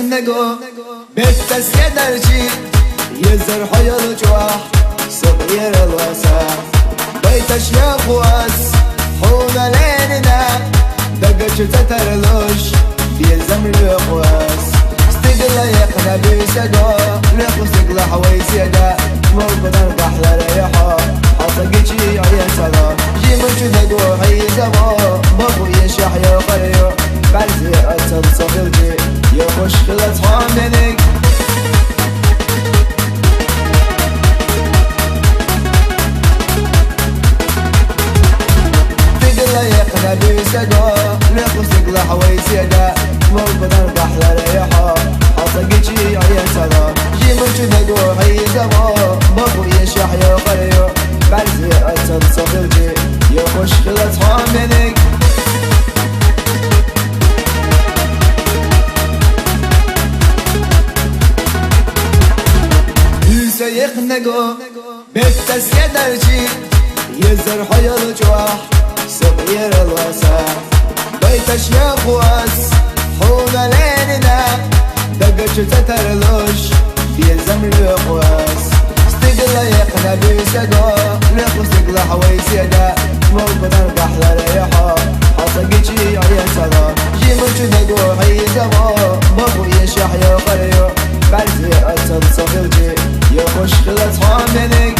نگو بتس يدرجي يزر حيال جواح صغير الوسع بيتش يا خواس حونا ليننا دقش تترلوش بيزم الخواس استقلا يقنا بيسقا لقو استقلا حويس يقا موقنا نرقح لريحا حصقشي يا سلام جيمش نقو حيزمو بابو يشح يا قريو بعزي أسل صغيرجي يا مشكلة حاملك تقلا يقنا بيسقا لقو استقلا حويس يقا موقنا نرقح لريحا حصقشي يا سلام جيمش نقو حيزمو بابو يشح يا قريو بعزي أسل صغيرجي يا مشكلة حاملك سيخ نگو بتس يدرجي يزر حيال جواح صغير الوسع بيتش يا خواس حونا ليننا دقش تترلوش بيزم الخواس استقلا يقنا بيسقا لقو استقلا حويس يقا موقنا نرقح لريحا حصقشي يا سلام جيمش نقو حيزمو بابو يشح يا قريو بعزي أسل صغيرجي يا مشكلة حاملك